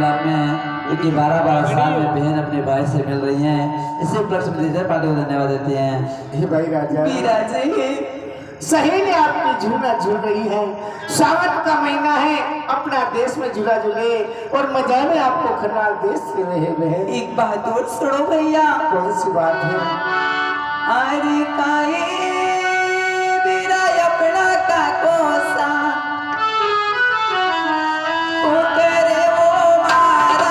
मिलाप में हैं, क्योंकि 12-12 साल में बहन अपने भाई से मिल रही हैं। इसी उपलक्ष्य में डीजे पार्टी को धन्यवाद देते हैं। हे भाई राजा, सहेली आपकी झूला झूल रही है। सावन का महीना है, अपना देश में झूला झूले और मजा में आपको खन्नाल देश से रहे बहन। एक बात और सुनो भैया। कौन सी बात है? अरे काहे मेरा अपना का कोसा ओ करे वो मारा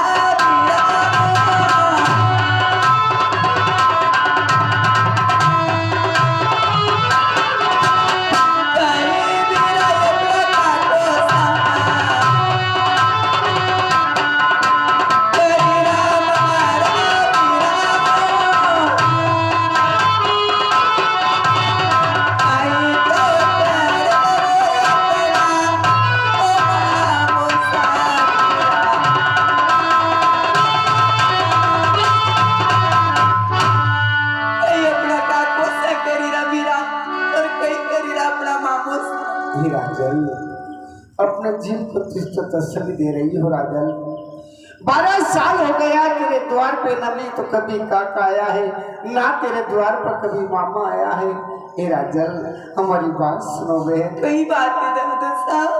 राजल, अपने जीव को तसल्ली दे रही हो राजल। 12 साल हो गया तेरे द्वार पे नमी तो कभी काका आया है, ना तेरे द्वार पर कभी मामा आया है। हे राजल, हमारी बात सुनो बहन। कई बात है दादा साहब।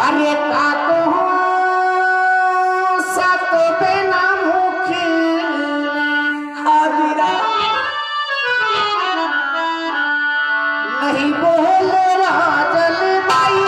अरे काको सातो बेना मुखी नहीं बोले राजल भाई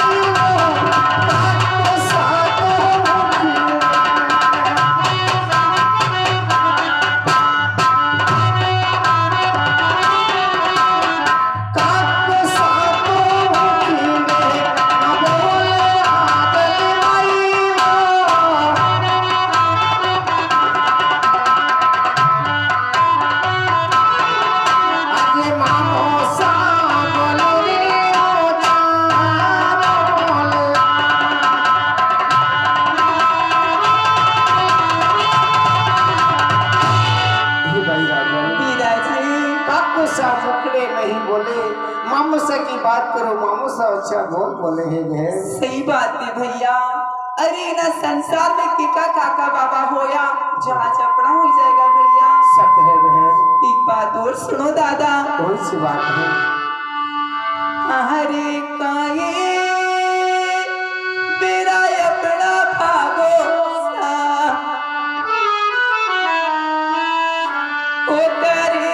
काको सातो नहीं बोले। मामूसा की बात करो, मामूसा अच्छा बोल बोले है। सही बात है भैया। अरे ना संसार में किका काका बाबा होया जहाँ चपड़ा हो जाएगा भैया। सब है बहन। एक बात और सुनो दादा। कौन सी बात है? अरे काये मेरा अपना भागो ओ करे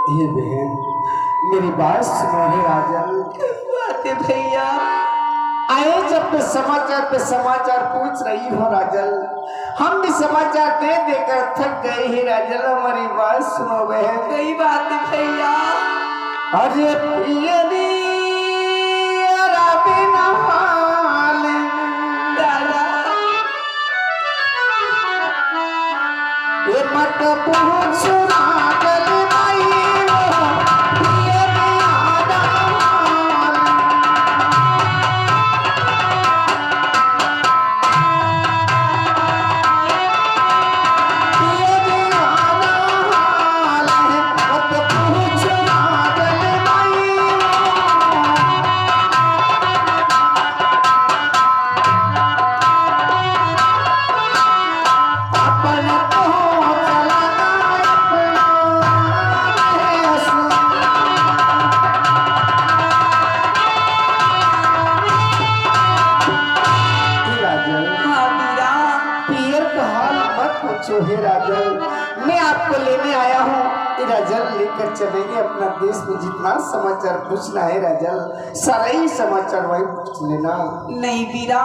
ये बहन मेरी बात सुनो है राजन। बात है भैया। आए जब पे समाचार पूछ रही हो राजल, हम भी समाचार दे देकर थक गए हैं राजल। हमारी बात सुनो बहन। कई बात है भैया। अरे पियरी बिना हाल दादा ये मत पूछ राजल भाई अपना चलेंगे अपना देश में जितना समाचार पूछना है राजल, सारा ही समाचार वही पूछ लेना। नहीं वीरा,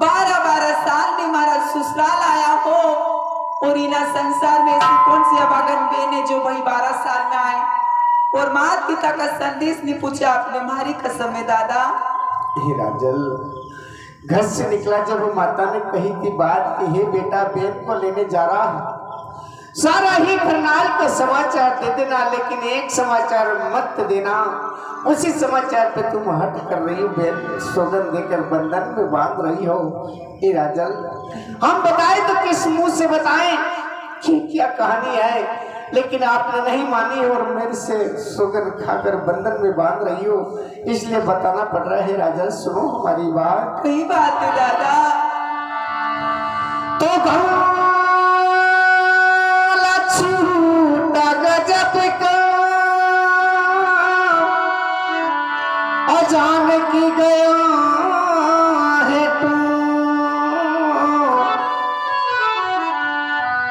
12-12 साल में हमारा ससुराल आया हो और इना संसार में ऐसी कौन सी अभागन बेन है जो वही 12 साल में आए और माता पिता का संदेश नहीं पूछा। आपने हमारी कसम है दादा। हे राजल, घर से निकला जब माता ने कही थी बात कि हे बेटा बेन को लेने जा रहा हूं, सारा ही करनाल का समाचार दे देना, लेकिन एक समाचार मत देना। उसी समाचार पे तुम हट कर रही हो, बेन सौगंध देकर बंधन में बांध रही हो। ए राजल, हम बताएं तो किस मुंह से बताएं कि क्या कहानी है, लेकिन आपने नहीं मानी और मेरे से सौगंध खाकर बंधन में बांध रही हो, इसलिए बताना पड़ रहा है। राजल सुनो हमारी बात। कई बात है दादा। तो गजब का अजान की गया है तू,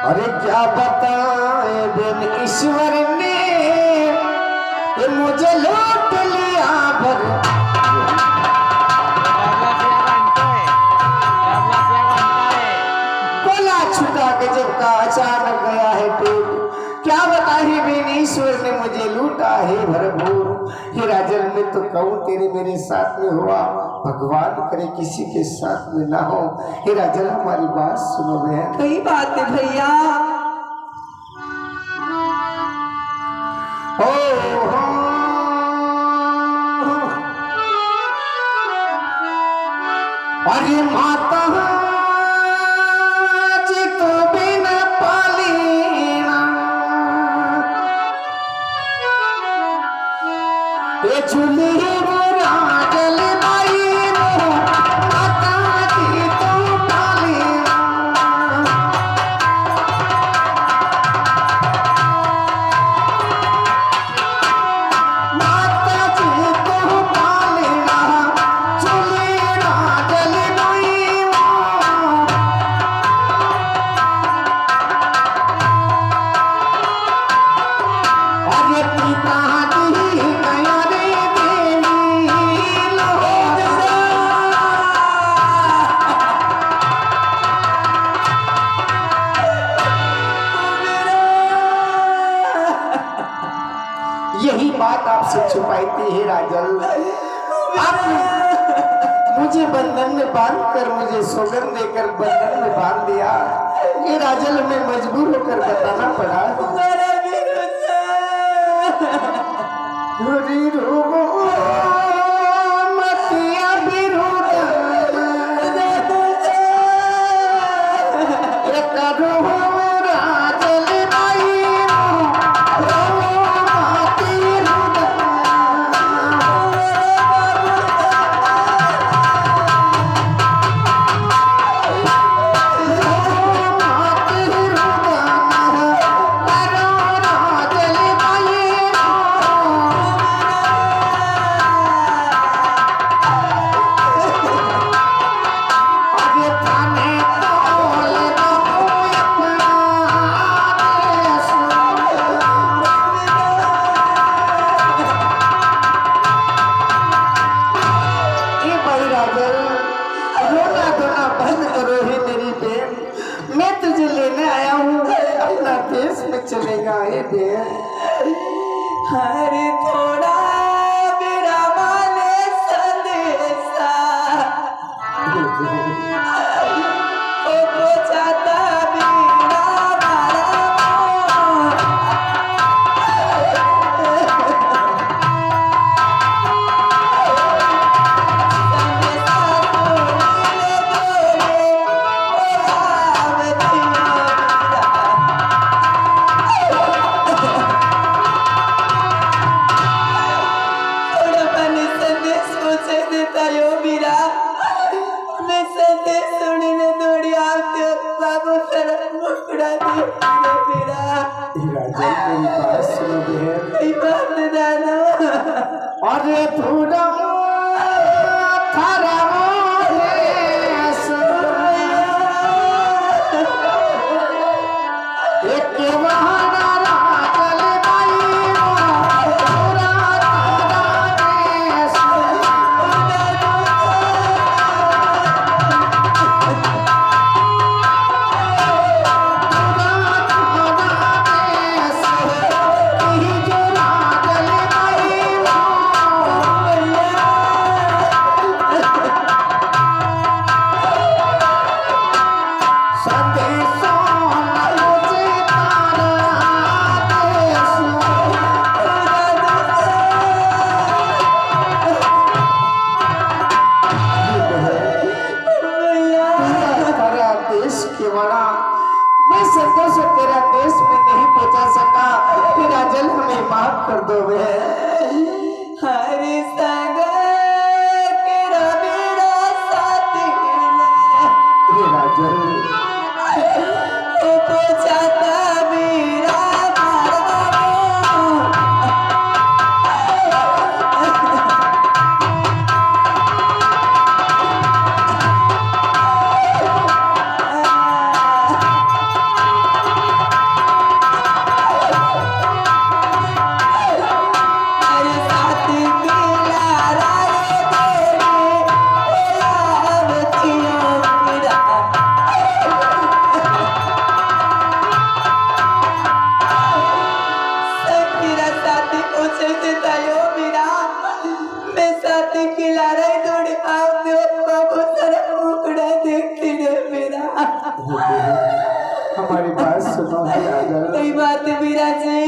अरे क्या बताए बिन ईश्वर ने ये मुझे लूट लिया भर। बोला छुटा गजब का अचानक गया है टूट, क्या बताही बिन ईश्वर ने मुझे लूटा है भरपूर। हे राजल, मैं तो कहूँ तेरे मेरे साथ में हुआ, भगवान करे किसी के साथ में ना हो। हे राजल, हमारी बात सुनो बहन। कई बात है भैया। अरे माता जी तो बिना पालीना, ये चुली राजल बाई माता जी तो पालीना। माता जी तो पालीना, चुली राजल बाई। अरे पिता जी गया रे देवी लो। यही बात आपसे छुपाई थी। हे राजल, आपने मुझे बंधन में बांध कर, मुझे सौगंध देकर बंधन में बांध दिया। ये राजल में मजबूर होकर बताना पड़ा। हरी रूबो मतिया बिरुदा, एक रूबो राजल बाई माती रुदा। चलेगा ये बेर। हरे थोड़ा मेरा माने संदेशा ओ पहुंचाता बिना अरे पूरा थारा एक बहाना राजल बाई के खिला रहे थोड़े आप बहुत सारा मुकड़ा देखते ने मेरा। हमारी बात सुनो है राजल। कोई बात है मीरा जी।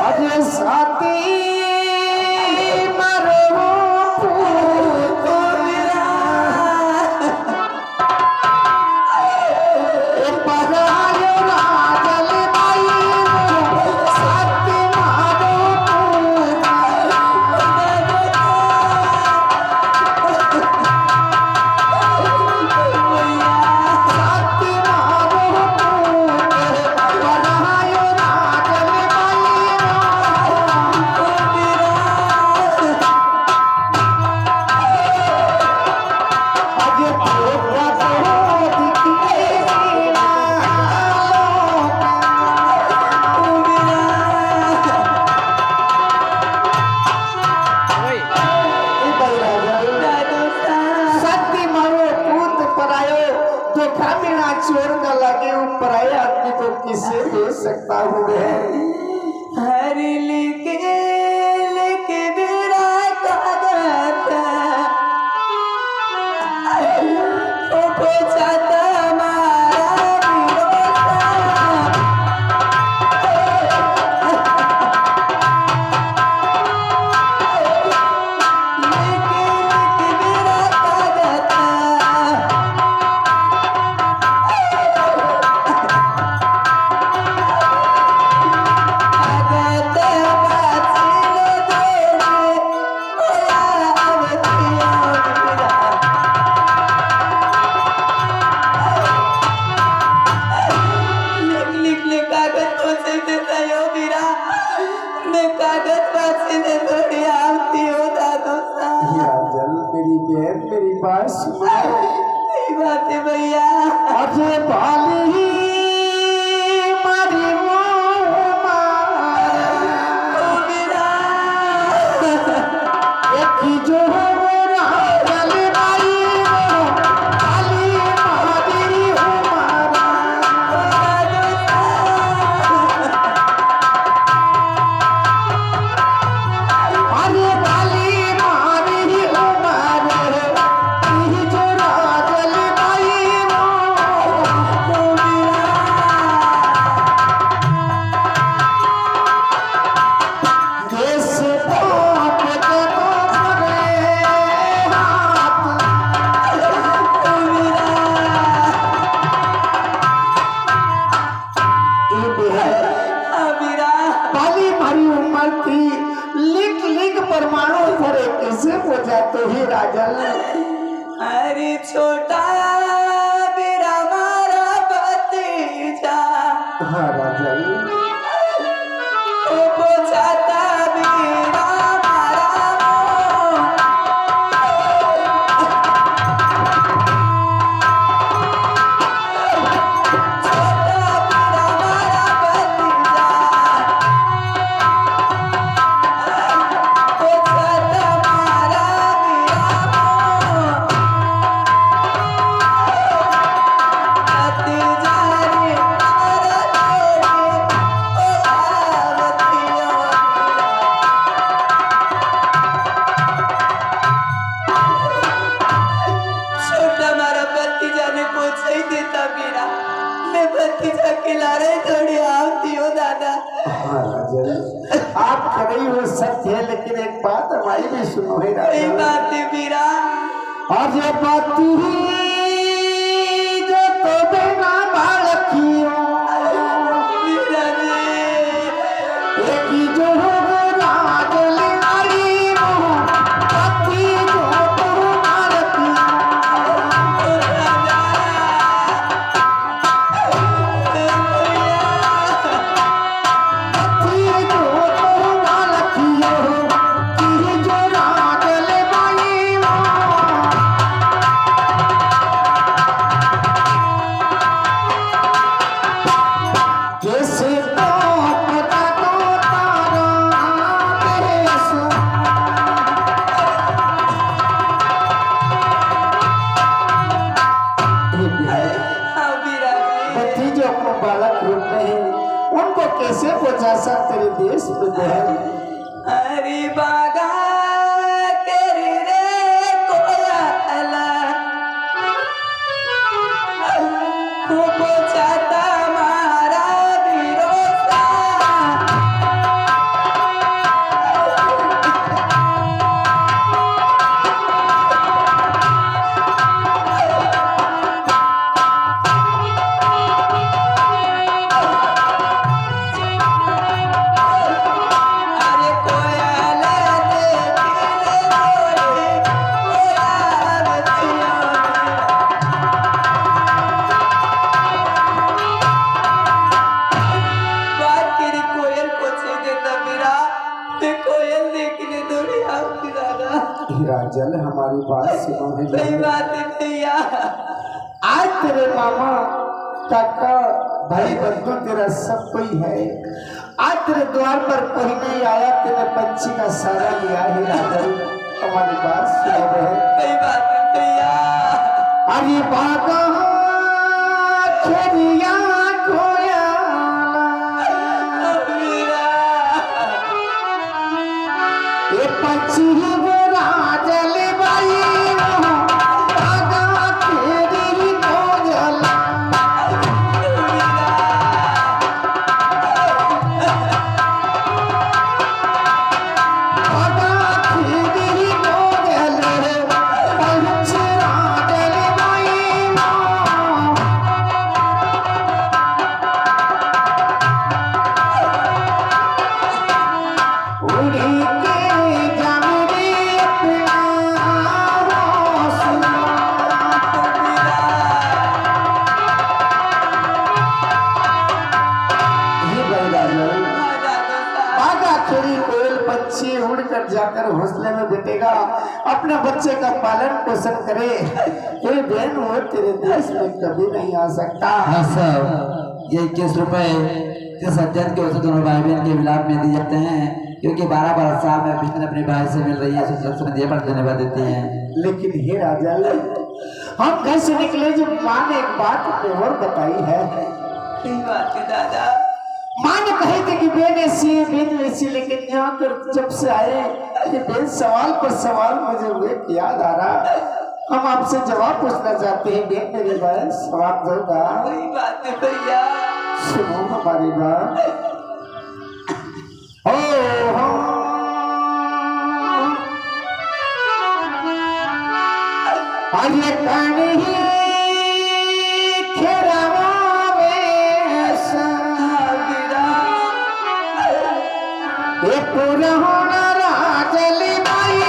अजय साथी मरो ओ मीरा परायो राजल भाई साथी मारो साथी मारो परायो राजल अजय तोरा तो दिखे सीना सत्य मारो पूत परायो धोखा मिला चोर का लगे वो पराये आदमी को किसे दे सकता हूँ मैं। हर लेके मेरा कागज ओ पहुंचाता हमारा लेके मेरा कागज पहुंचे देता यो मीरा मैं कागज पासे ने थोड़ी आती हो दादो सा राजल मेरी बहन मेरी बात सुनो। सही बात है भैया। अजय भाली मारी ओ मीरा एक जो राजल भाई भाली मारी हमारा अरे भाली मारी हमारे ई जो राजल भाई देश बाप के तुम्हारे हाथ बाली मारी उम्र थी लिख लिख परमाणु भरे कैसे बोझा तो ही राजल। अरे छोटा मेरा मारा भतीजा हाँ राजल ओ पहुंचाता मेरा मारा आप करी हो सत्य है लेकिन एक बात हमारी भी सुनो है सही राजल। बात है मीरा। और ये बात जो तो बिना बालकियों मीरा जी एक जो राजल आई वो पति जो तो बालकी पति जो तो बालकियों की जो राजल आई वो जैसे तो पता तो तारा देश हाँ मीरा जी बच्ची जो अपने बालक रूप में है उनको कैसे पहुंचा सकते तेरे देश में बहन। हरी बागा तेरे राजल हमारी बात सुनो है सही बात है भैया। आज तेरे मामा काका भाई बंधु तेरा सब कोई है। आज तेरे द्वार पर कोई नहीं आया, तेरे पंछी का सारा लिया है राजल। हमारी बात सुनो है। सही बात है भैया। अरे बागा खेरिया खोया ये पंछी वो राजल बाई बागा खेरी खोजला जाकर हौसले में बैठेगा, अपने बच्चे का पालन पोषण करे। ये बहन वो तेरे देश में कभी नहीं आ सकता। हाँ साहब, ये 21 रुपए इस अध्ययन के औसत दोनों भाई बहन के विलाप में दिए जाते हैं, क्योंकि 12-12 साल में बहन अपने भाई से मिल रही है, धन्यवाद देती हैं। लेकिन हे राजल, हम घर से निकले जब माँ ने एक बात हमें और बताई है। सही बात है दादा। माँ ने कही थी कि बेन ऐसी है, बेन वैसी, लेकिन यहाँ कर जब से आए ये बेन सवाल पर सवाल मुझे एक याद आ रहा। हम आपसे जवाब पूछना चाहते हैं बेन, मेरी बहन जवाब दोगा? सही बात है भैया। सुनो हमारी बात। ओ आगे कहीं खेरावा ये पूरा होना राजल बाई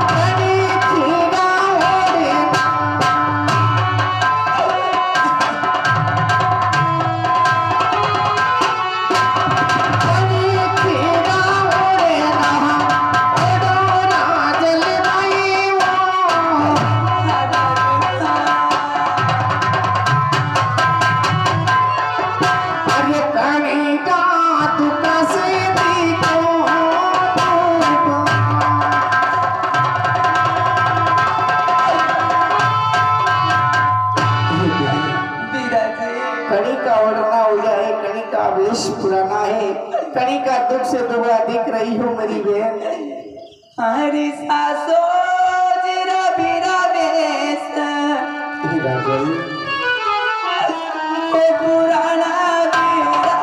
बड़ी खीरा ओरे बड़ी खीरा ओरे ना ओडो राजल बाई अरे कहीं का तू कैसे पुराना है। कहीं का दुख से दुबला दिख रही हूँ मेरी बहन। हरी सासो जीरा बीरा बेस ओ पुराना बीरा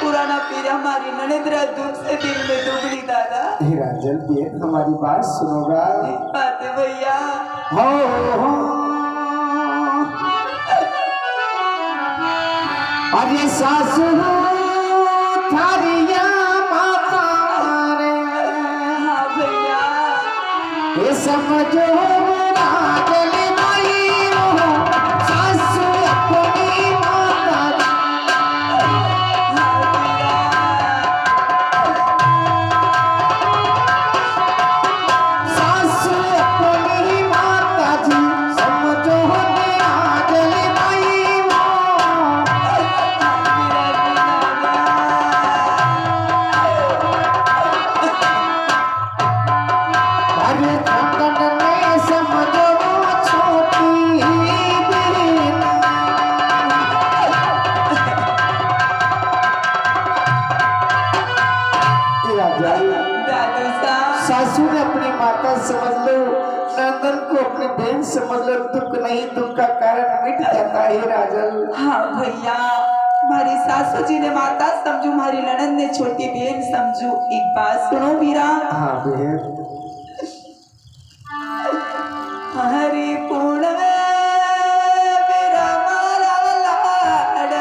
पुराना पीरा हमारी ननेद्रा दुख से दिल में दुबली दादा। राजल बेन हमारी बात सुनोगा? बात है भैया। हो अरे सासू थारिया माता रे। हाँ भैया। ये समझो राजल भाई सासू अपनी माता सासू ने अपनी माता समझ लो, नंदन को अपनी बहन समझ लो, दुख नहीं दुख का कारण मिट जाता है राजल। हाँ भैया, हमारी सासू जी ने माता समझू, हमारी ननद ने छोटी बहन समझू। एक बात सुनो वीरा। हाँ बहन। हरी पूर्ण मेरा माला लाड़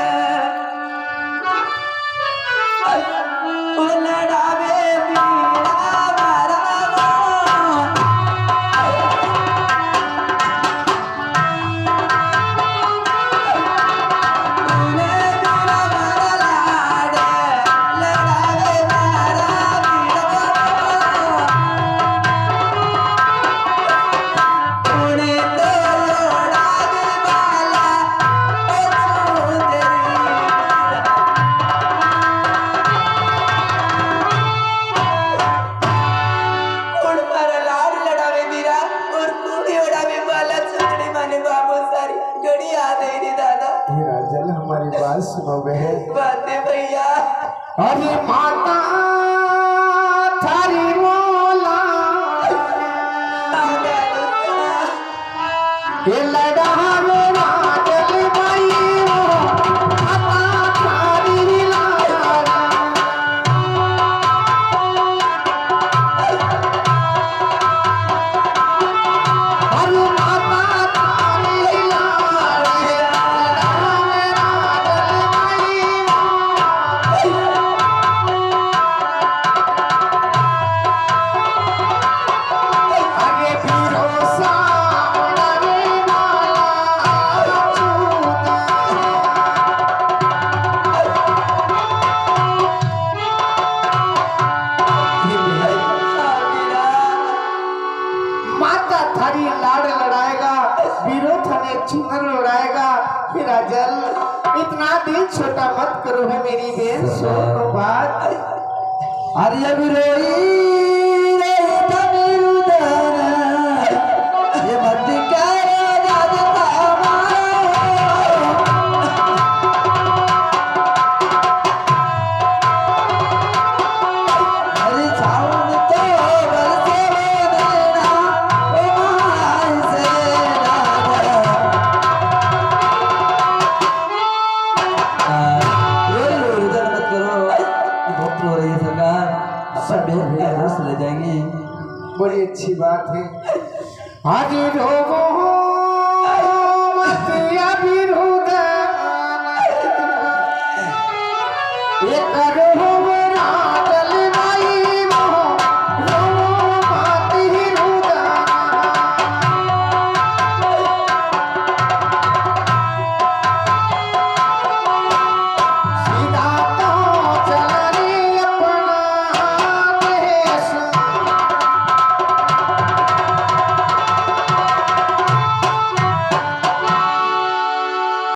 बात सुनोगे? बातें भैया। अरे माता थारी मोला ये लड़ा मेरा दिल भाई माता थारी लाला अरे माता थारी लाला आगे भरोसा रे माला चूता माता थारी लाड़ लड़ाएगा विरोध ने चुनर लड़ाएगा फिर अजल इतना दिल छोटा मत करो है मेरी बहन सुनो बात अरे विरोही रे तमिल उदर ये मत क्या राजता अरे सावन तो बरसे देना ओ माय से राजा उधर मत करो बहुत रो रही है सरकार अपन बेहद भैया होश ले जाएंगे बड़ी अच्छी बात है आज रोगो मत या विरोध ये करो